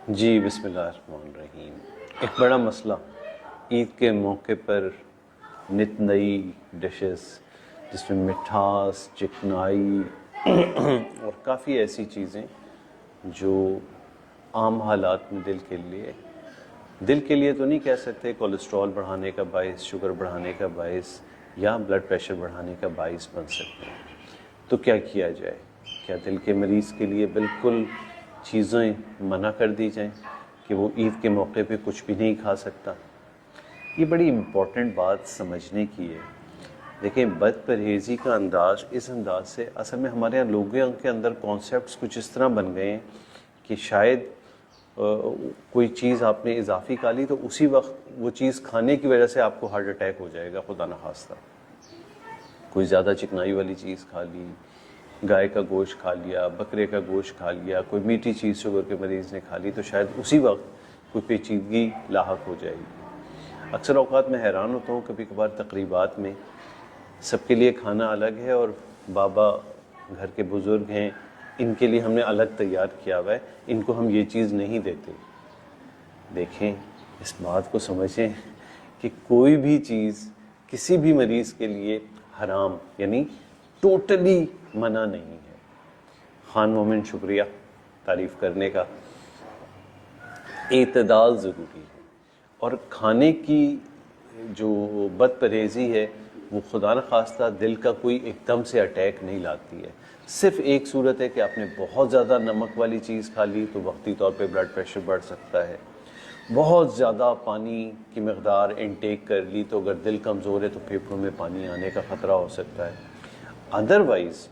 جی بسم اللہ الرحمن الرحیم۔ ایک بڑا مسئلہ عید کے موقع پر نت نئی ڈشز جس میں مٹھاس، چکنائی اور کافی ایسی چیزیں جو عام حالات میں دل کے لیے تو نہیں کہہ سکتے، کولیسٹرول بڑھانے کا باعث، شوگر بڑھانے کا باعث یا بلڈ پریشر بڑھانے کا باعث بن سکتے ہیں۔ تو کیا کیا جائے؟ کیا دل کے مریض کے لیے بالکل چیزیں منع کر دی جائیں کہ وہ عید کے موقع پہ کچھ بھی نہیں کھا سکتا؟ یہ بڑی امپورٹنٹ بات سمجھنے کی ہے۔ دیکھیں، بد پرہیزی کا انداز اس انداز سے اصل میں ہمارے یہاں لوگوں کے اندر کانسیپٹس کچھ اس طرح بن گئے ہیں کہ شاید کوئی چیز آپ نے اضافی کھا لی تو اسی وقت وہ چیز کھانے کی وجہ سے آپ کو ہارٹ اٹیک ہو جائے گا، خدا نخواستہ۔ کوئی زیادہ چکنائی والی چیز کھا لی، گائے کا گوشت کھا لیا، بکرے کا گوشت کھا لیا، کوئی میٹھی چیز شوگر کے مریض نے کھا لی تو شاید اسی وقت کوئی پیچیدگی لاحق ہو جائے گی۔ اکثر اوقات میں حیران ہوتا ہوں، کبھی کبھار تقریبات میں سب کے لیے کھانا الگ ہے اور بابا گھر کے بزرگ ہیں، ان کے لیے ہم نے الگ تیار کیا ہوا ہے، ان کو ہم یہ چیز نہیں دیتے۔ دیکھیں، اس بات کو سمجھیں کہ کوئی بھی چیز کسی بھی مریض کے لیے حرام یعنی ٹوٹلی منع نہیں ہے۔ خان مومن شکریہ تعریف کرنے کا، اعتدال ضروری ہے۔ اور کھانے کی جو بد پرہیزی ہے وہ خدا نخواستہ دل کا کوئی ایک دم سے اٹیک نہیں لاتی ہے۔ صرف ایک صورت ہے کہ آپ نے بہت زیادہ نمک والی چیز کھا لی تو وقتی طور پہ بلڈ پریشر بڑھ سکتا ہے۔ بہت زیادہ پانی کی مقدار انٹیک کر لی تو اگر دل کمزور ہے تو پھیپھڑوں میں پانی آنے کا خطرہ ہو سکتا ہے۔ ادروائز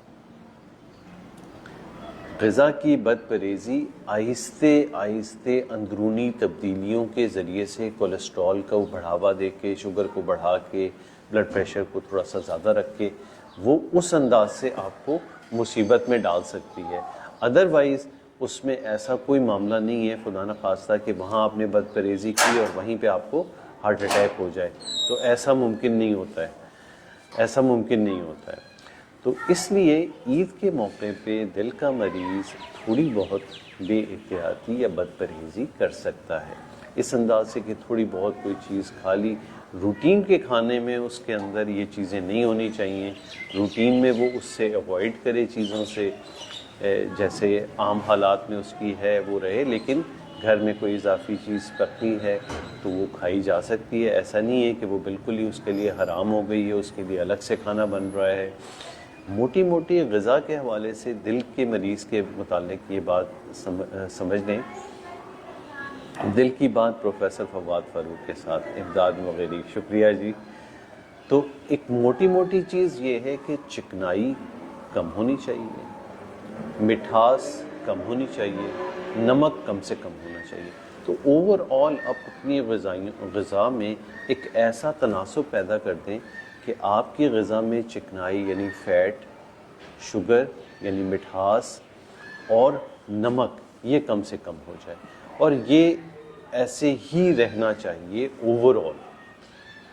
غذا کی بد پرہیزی آہستہ آہستہ اندرونی تبدیلیوں کے ذریعے سے کولیسٹرول کو بڑھاوا دے کے، شوگر کو بڑھا کے، بلڈ پریشر کو تھوڑا سا زیادہ رکھ کے وہ اس انداز سے آپ کو مصیبت میں ڈال سکتی ہے۔ ادروائز اس میں ایسا کوئی معاملہ نہیں ہے خدا نخواستہ کہ وہاں آپ نے بد پرہیزی کی اور وہیں پہ آپ کو ہارٹ اٹیک ہو جائے، تو ایسا ممکن نہیں ہوتا ہے، ایسا ممکن نہیں ہوتا ہے۔ تو اس لیے عید کے موقع پہ دل کا مریض تھوڑی بہت بے احتیاطی یا بد پرہیزی کر سکتا ہے، اس انداز سے کہ تھوڑی بہت کوئی چیز کھا لی۔ روٹین کے کھانے میں اس کے اندر یہ چیزیں نہیں ہونی چاہیے، روٹین میں وہ اس سے ایوائڈ کرے چیزوں سے، جیسے عام حالات میں اس کی ہے وہ رہے، لیکن گھر میں کوئی اضافی چیز پکی ہے تو وہ کھائی جا سکتی ہے۔ ایسا نہیں ہے کہ وہ بالکل ہی اس کے لیے حرام ہو گئی ہے، اس کے لیے الگ سے کھانا بن رہا ہے۔ موٹی موٹی غذا کے حوالے سے دل کے مریض کے متعلق یہ بات سمجھ لیں، دل کی بات پروفیسر فواد فاروق کے ساتھ، امداد وغیرہ، شکریہ جی۔ تو ایک موٹی موٹی چیز یہ ہے کہ چکنائی کم ہونی چاہیے، مٹھاس کم ہونی چاہیے، نمک کم سے کم ہونا چاہیے۔ تو اوور آل آپ اپنی غذا میں ایک ایسا تناسب پیدا کر دیں کہ آپ کی غذا میں چکنائی یعنی فیٹ، شوگر یعنی مٹھاس اور نمک یہ کم سے کم ہو جائے، اور یہ ایسے ہی رہنا چاہیے اوور آل۔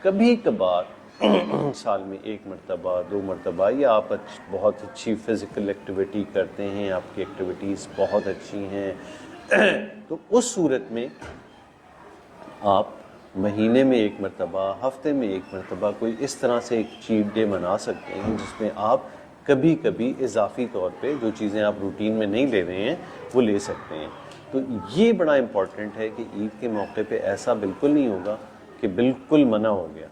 کبھی کبھار سال میں 1 مرتبہ 2 مرتبہ یا آپ بہت اچھی فزیکل ایکٹیویٹی کرتے ہیں، آپ کی ایکٹیویٹیز بہت اچھی ہیں، تو اس صورت میں آپ مہینے میں 1 مرتبہ، ہفتے میں 1 مرتبہ کوئی اس طرح سے ایک چیٹ ڈے منا سکتے ہیں جس میں آپ کبھی کبھی اضافی طور پہ جو چیزیں آپ روٹین میں نہیں لے رہے ہیں وہ لے سکتے ہیں۔ تو یہ بڑا امپورٹنٹ ہے کہ عید کے موقع پہ ایسا بالکل نہیں ہوگا کہ بالکل منع ہو گیا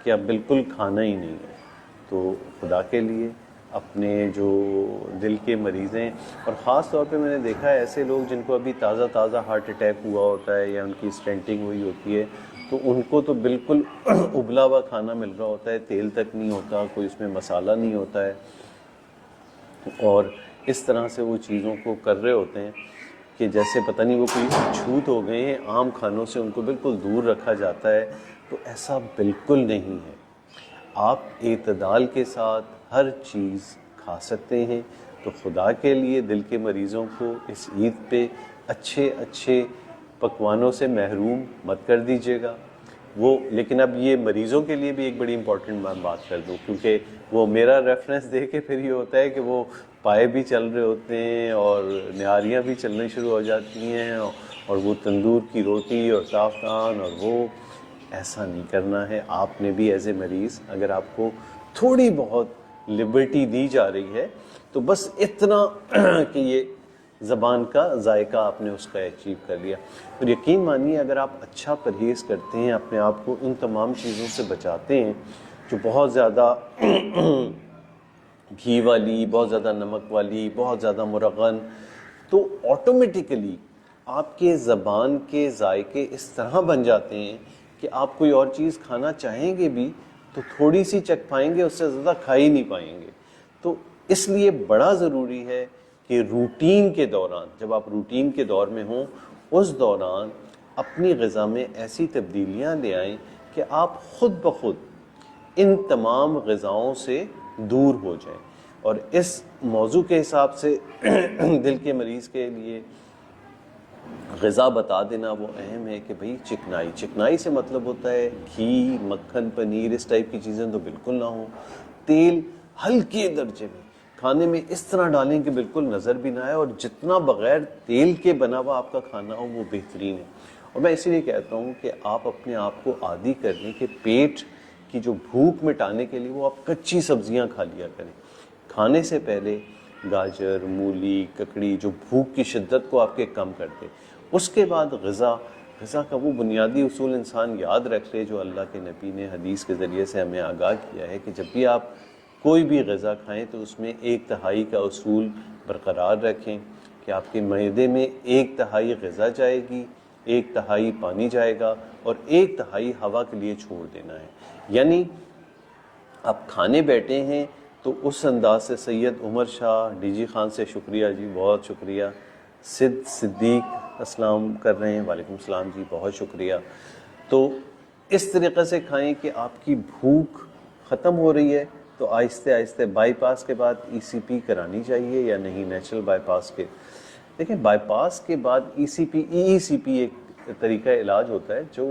کہ اب بالکل کھانا ہی نہیں ہے۔ تو خدا کے لیے اپنے جو دل کے مریض ہیں، اور خاص طور پہ میں نے دیکھا ہے ایسے لوگ جن کو ابھی تازہ ہارٹ اٹیک ہوا ہوتا ہے یا ان کی اسٹینٹنگ ہوئی ہوتی ہے، تو ان کو تو بالکل ابلا ہوا کھانا مل رہا ہوتا ہے، تیل تک نہیں ہوتا، کوئی اس میں مسالہ نہیں ہوتا ہے، اور اس طرح سے وہ چیزوں کو کر رہے ہوتے ہیں کہ جیسے پتہ نہیں وہ کوئی چھوت ہو گئے ہیں، عام کھانوں سے ان کو بالکل دور رکھا جاتا ہے۔ تو ایسا بالکل نہیں ہے، آپ اعتدال کے ساتھ ہر چیز کھا سکتے ہیں۔ تو خدا کے لیے دل کے مریضوں کو اس عید پہ اچھے پکوانوں سے محروم مت کر دیجیے گا۔ وہ لیکن اب یہ مریضوں کے لیے بھی ایک بڑی امپورٹنٹ بات کر دوں، کیونکہ وہ میرا ریفرنس دے کے پھر یہ ہوتا ہے کہ وہ پائے بھی چل رہے ہوتے ہیں اور نہاریاں بھی چلنے شروع ہو جاتی ہیں، اور وہ تندور کی روٹی اور زعفران، اور وہ ایسا نہیں کرنا ہے۔ آپ نے بھی ایز اے مریض اگر آپ کو تھوڑی بہت لبرٹی دی جا رہی ہے تو بس اتنا کہ یہ زبان کا ذائقہ آپ نے اس کا اچیو کر لیا، اور یقین مانیے اگر آپ اچھا پرہیز کرتے ہیں، اپنے آپ کو ان تمام چیزوں سے بچاتے ہیں جو بہت زیادہ گھی والی، بہت زیادہ نمک والی، بہت زیادہ مرغن، تو آٹومیٹیکلی آپ کے زبان کے ذائقے اس طرح بن جاتے ہیں کہ آپ کوئی اور چیز کھانا چاہیں گے بھی تو تھوڑی سی چکھ پائیں گے، اس سے زیادہ کھا ہی نہیں پائیں گے۔ تو اس لیے بڑا ضروری ہے کہ روٹین کے دوران، جب آپ روٹین کے دور میں ہوں، اس دوران اپنی غذا میں ایسی تبدیلیاں لے آئیں کہ آپ خود بخود ان تمام غذاؤں سے دور ہو جائیں۔ اور اس موضوع کے حساب سے دل کے مریض کے لیے غذا بتا دینا وہ اہم ہے کہ بھئی چکنائی سے مطلب ہوتا ہے گھی، مکھن، پنیر، اس ٹائپ کی چیزیں تو بالکل نہ ہوں۔ تیل ہلکے درجے میں کھانے میں اس طرح ڈالیں کہ بالکل نظر بھی نہ آئے، اور جتنا بغیر تیل کے بنا ہوا آپ کا کھانا ہو وہ بہترین ہے۔ اور میں اسی لیے کہتا ہوں کہ آپ اپنے آپ کو عادی کر لیں کہ پیٹ کی جو بھوک مٹانے کے لیے وہ آپ کچی سبزیاں کھا لیا کریں۔ کھانے سے پہلے گاجر، مولی، ککڑی جو بھوک کی شدت کو آپ کے کم کر دے۔ اس کے بعد غذا کا وہ بنیادی اصول انسان یاد رکھ لے جو اللہ کے نبی نے حدیث کے ذریعے سے ہمیں آگاہ کیا ہے کہ جب بھی آپ کوئی بھی غذا کھائیں تو اس میں 1/3 کا اصول برقرار رکھیں کہ آپ کے معدے میں 1/3 غذا جائے گی، 1/3 پانی جائے گا، اور 1/3 ہوا کے لیے چھوڑ دینا ہے۔ یعنی آپ کھانے بیٹھے ہیں تو اس انداز سے سید عمر شاہ ڈی جی خان سے شکریہ جی، بہت شکریہ۔ صدیق اسلام کر رہے ہیں، وعلیکم السلام جی، بہت شکریہ۔ تو اس طریقے سے کھائیں کہ آپ کی بھوک ختم ہو رہی ہے تو آہستہ آہستہ بائی پاس کے بعد ای سی پی کرانی چاہیے یا نہیں؟ نیچرل بائی پاس کے دیکھیں، بائی پاس کے بعد ای سی پی ایک طریقہ علاج ہوتا ہے جو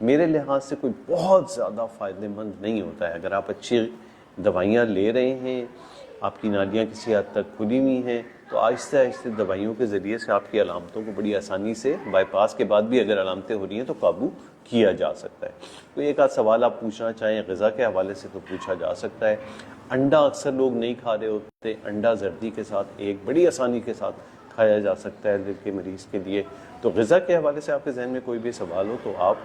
میرے لحاظ سے کوئی بہت زیادہ فائدہ مند نہیں ہوتا ہے۔ اگر آپ اچھی دوائیاں لے رہے ہیں، آپ کی نالیاں کسی حد تک کھلی ہوئی ہیں، تو آہستہ آہستہ دوائیوں کے ذریعے سے آپ کی علامتوں کو بڑی آسانی سے بائی پاس کے بعد بھی اگر علامتیں ہو رہی ہیں تو قابو کیا جا سکتا ہے۔ تو ایک آدھ سوال آپ پوچھنا چاہیں غذا کے حوالے سے تو پوچھا جا سکتا ہے۔ انڈا اکثر لوگ نہیں کھا رہے ہوتے، انڈا زردی کے ساتھ ایک بڑی آسانی کے ساتھ کھایا جا سکتا ہے دل کے مریض کے لیے۔ تو غذا کے حوالے سے آپ کے ذہن میں کوئی بھی سوال ہو تو آپ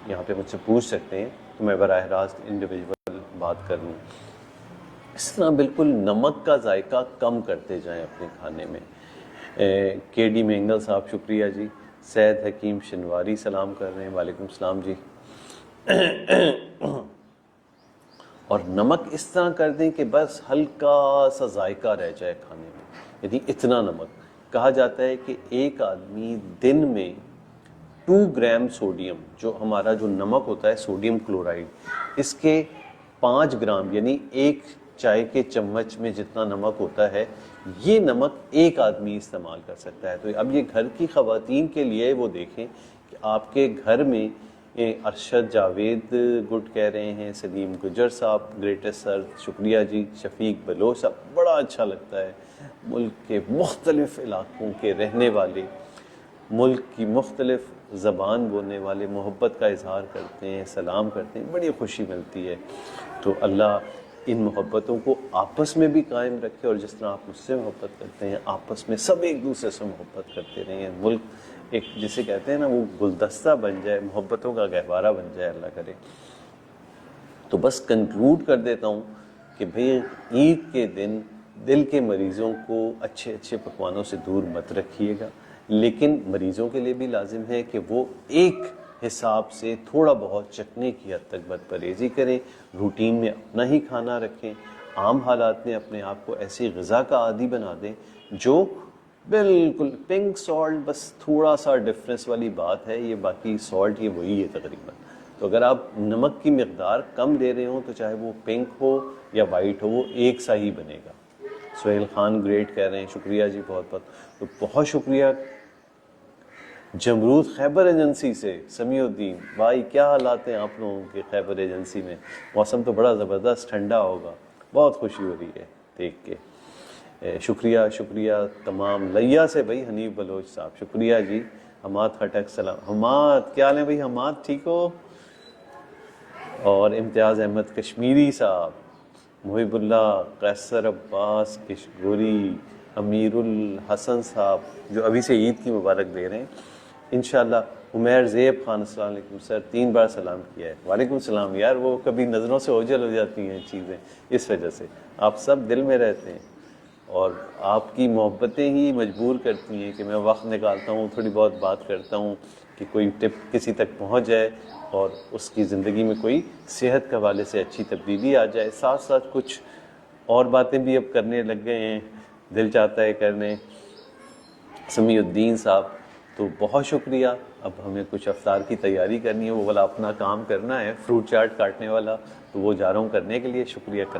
یہاں پہ مجھ سے پوچھ سکتے ہیں، تو میں براہ راست انڈیویجول بات کر لوں۔ اس طرح بالکل نمک کا ذائقہ کم کرتے جائیں اپنے کھانے میں۔ کے ڈی مینگل صاحب شکریہ جی۔ سید حکیم شنواری سلام کر رہے ہیں، وعلیکم السلام جی۔ اور نمک اس طرح کر دیں کہ بس ہلکا سا ذائقہ رہ جائے کھانے میں، یعنی اتنا نمک۔ کہا جاتا ہے کہ ایک آدمی دن میں 2 گرام سوڈیم، جو ہمارا جو نمک ہوتا ہے سوڈیم کلورائڈ، اس کے 5 گرام یعنی 1 چائے کے چمچ میں جتنا نمک ہوتا ہے، یہ نمک ایک آدمی استعمال کر سکتا ہے۔ تو اب یہ گھر کی خواتین کے لیے وہ دیکھیں کہ آپ کے گھر میں ارشد جاوید گڈ کہہ رہے ہیں، سلیم گجر صاحب گریٹسٹ سر شکریہ جی، شفیق بلوچ صاحب بڑا اچھا لگتا ہے۔ ملک کے مختلف علاقوں کے رہنے والے، ملک کی مختلف زبان بولنے والے محبت کا اظہار کرتے ہیں، سلام کرتے ہیں، بڑی خوشی ملتی ہے۔ تو اللہ ان محبتوں کو آپس میں بھی قائم رکھے، اور جس طرح آپ مجھ سے محبت کرتے ہیں آپس میں سب ایک دوسرے سے محبت کرتے رہیں۔ ملک ایک جسے کہتے ہیں نا وہ گلدستہ بن جائے، محبتوں کا گہوارہ بن جائے، اللہ کرے۔ تو بس کنکلوڈ کر دیتا ہوں کہ بھئی عید کے دن دل کے مریضوں کو اچھے اچھے پکوانوں سے دور مت رکھیے گا، لیکن مریضوں کے لیے بھی لازم ہے کہ وہ ایک حساب سے تھوڑا بہت چکھنے کی حد تک بد پرہیزی کریں، روٹین میں اپنا ہی کھانا رکھیں، عام حالات میں اپنے آپ کو ایسی غذا کا عادی بنا دیں جو بالکل پنک سالٹ، بس تھوڑا سا ڈفرینس والی بات ہے، یہ باقی سالٹ یہ وہی ہے تقریباً۔ تو اگر آپ نمک کی مقدار کم دے رہے ہوں تو چاہے وہ پنک ہو یا وائٹ ہو، وہ ایک سا ہی بنے گا۔ سہیل خان گریٹ کہہ رہے ہیں، شکریہ جی بہت بہت۔ تو بہت شکریہ جمرود خیبر ایجنسی سے سمیع الدین بھائی، کیا حالات ہیں آپ لوگوں کے خیبر ایجنسی میں؟ موسم تو بڑا زبردست ٹھنڈا ہوگا، بہت خوشی ہو رہی ہے دیکھ کے۔ شکریہ شکریہ تمام۔ لیا سے بھائی حنیف بلوچ صاحب شکریہ جی۔ حماد خٹک سلام۔ حماد کیا حال ہے بھائی؟ حماد ٹھیک ہو؟ اور امتیاز احمد کشمیری صاحب، محب اللہ، قیصر عباس کشگوری، امیر الحسن صاحب جو ابھی سے عید کی مبارک دے رہے ہیں انشاءاللہ۔ عمیر زیب خان السلام علیکم سر، 3 بار سلام کیا ہے۔ وعلیکم السلام یار، وہ کبھی نظروں سے اوجھل ہو جاتی ہیں چیزیں، اس وجہ سے آپ سب دل میں رہتے ہیں اور آپ کی محبتیں ہی مجبور کرتی ہیں کہ میں وقت نکالتا ہوں، تھوڑی بہت بات کرتا ہوں کہ کوئی ٹپ کسی تک پہنچ جائے اور اس کی زندگی میں کوئی صحت کے حوالے سے اچھی تبدیلی آ جائے۔ ساتھ ساتھ کچھ اور باتیں بھی اب کرنے لگ گئے ہیں، دل چاہتا ہے کرنے۔ سمیع الدین صاحب تو بہت شکریہ۔ اب ہمیں کچھ افطار کی تیاری کرنی ہے، وہ والا اپنا کام کرنا ہے، فروٹ چاٹ کاٹنے والا، تو وہ جا رہا ہوں کرنے کے لیے۔ شکریہ۔